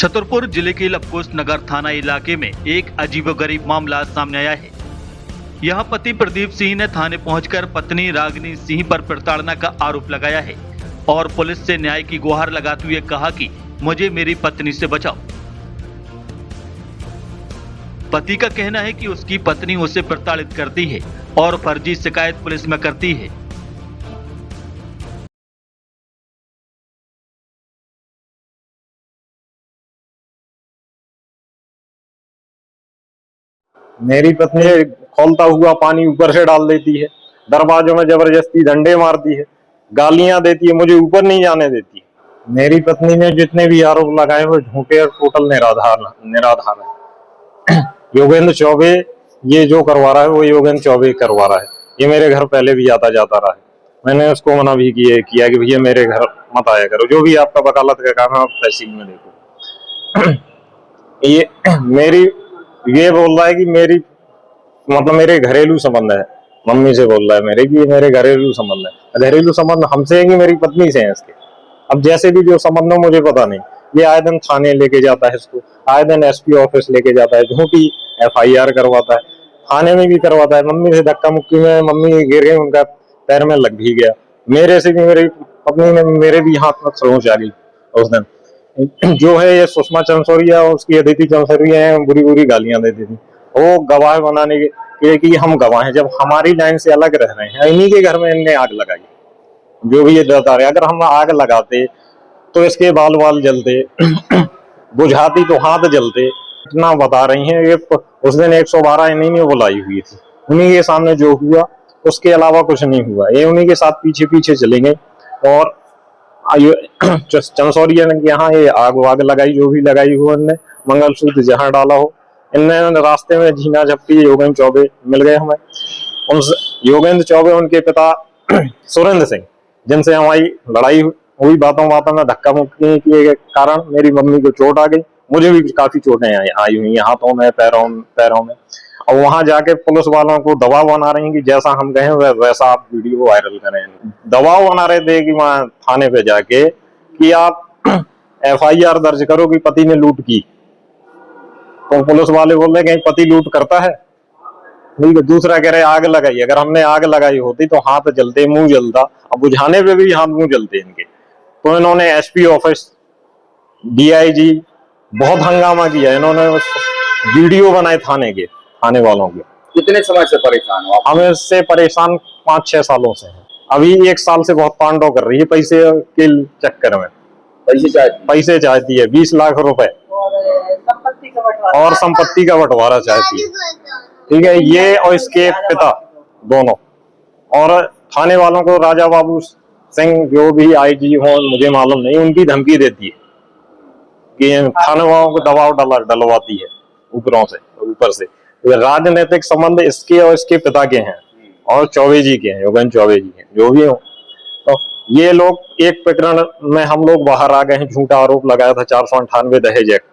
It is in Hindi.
छतरपुर जिले के लबकुश नगर थाना इलाके में एक अजीबोगरीब मामला सामने आया है। यहां पति प्रदीप सिंह ने थाने पहुंचकर पत्नी रागिनी सिंह पर प्रताड़ना का आरोप लगाया है और पुलिस से न्याय की गुहार लगाते हुए कहा कि मुझे मेरी पत्नी से बचाओ। पति का कहना है कि उसकी पत्नी उसे प्रताड़ित करती है और फर्जी शिकायत पुलिस में करती है। मेरी पत्नी खौलता हुआ पानी ऊपर से डाल देती है, दरवाजों में जबरदस्ती डंडे मारती है, गालियां देती है, मुझे ऊपर नहीं जाने देती। मेरी पत्नी ने जितने भी आरोप लगाए वो झूठे और टोटल निराधार है। योगेंद्र चौबे ये जो करवा रहा है वो योगेंद्र चौबे करवा रहा है। ये मेरे घर पहले भी आता जाता रहा है। मैंने उसको मना भी किया कि भैया मेरे घर मत आया करो, जो भी आपका वकालत का काम है आप तहसील में देखो। ये बोल रहा है कि मेरे घरेलू संबंध है, मम्मी से बोल रहा है मेरे कि ये मेरे घरेलू संबंध है। घरेलू संबंध हमसे है कि मेरी पत्नी से है इसके। अब जैसे भी जो संबंध हो मुझे पता नहीं। ये आए दिन थाने लेके जाता है इसको, आए दिन एसपी ऑफिस लेके जाता है, झूठी FIR करवाता है, थाने में भी करवाता है। मम्मी से धक्का मुक्की में मम्मी गिर गई, उनका पैर में लग भी गया। मेरे से भी मेरी पत्नी ने मेरे भी हाथ में खरोंच आ गई उस दिन। जो है ये सुषमा चंसोरिया और उसकी अदिति चंसोरिया है, बुरी बुरी गालियां देती थी। वो गवाह बनाने के कि हम गवाह हैं, जब हमारी लाइन से अलग रह रहे हैं। इन्हीं के घर में इनने आग लगाई, जो भी ये बता रहे। अगर हम आग लगाते तो इसके बाल बाल जलते, बुझाती तो हाथ जलते। इतना बता रही हैं। ये उस दिन 112 इन्हीं ने बुलाई हुई थी। उन्हीं के सामने जो हुआ उसके अलावा कुछ नहीं हुआ। ये उन्हीं के साथ पीछे पीछे चले गए और चंसोरिया ने यहाँ ये आग लगाई, जो भी लगाई हो इनने, मंगलसूत्र जहाँ डाला हो। इनने रास्ते में झीना झपटी योगेंद्र चौबे मिल गए हमें। योगेंद्र चौबे उनके पिता सुरेंद्र सिंह, जिनसे हमारी लड़ाई हुई बातों में धक्का मुक्की के कारण मेरी मम्मी को चोट आ गई। मुझे भी काफी चोटें आई हुई हैं, हाथों में पैरों में। और वहां जाके पुलिस वालों को दबाव बना रही हैं कि जैसा हम कहें वैसा आप वीडियो वायरल करें। दबाव बना रहे थे कि वहां थाने पे जाके कि आप FIR दर्ज करो कि पति ने लूट की। तो पुलिस वाले बोल रहे कहीं पति लूट करता है। ठीक है। दूसरा कह रहे आग लगाई। अगर हमने आग लगाई होती तो हाथ जलते, मुंह जलता। अब बुझाने पे भी हाथ मुंह जलते इनके। तो इन्होंने SP ऑफिस, DIG बहुत हंगामा किया। इन्होंने वीडियो बनाए थाने वालों के। कितने समय से परेशान हो आप? हम इससे परेशान 5-6 सालों से हैं। अभी 1 साल से बहुत तांडव कर रही है पैसे के चक्कर में। पैसे चाहती है 20 लाख रुपए और संपत्ति का बंटवारा चाहती है। ठीक है। ये और इसके पिता दोनों, और थाने वालों को राजा बाबू सिंह जो भी IG हो मुझे मालूम नहीं, उनकी धमकी देती है कि थाने वालों को दबाव डलवाती है ऊपर से। राजनीतिक संबंध इसके और इसके पिता के हैं और चौबे जी के हैं, योगेंद्र चौबे जी हैं, जो भी हो। तो ये लोग एक प्रकरण में हम लोग बाहर आ गए हैं। झूठा आरोप लगाया था 498 दहेज एक्ट।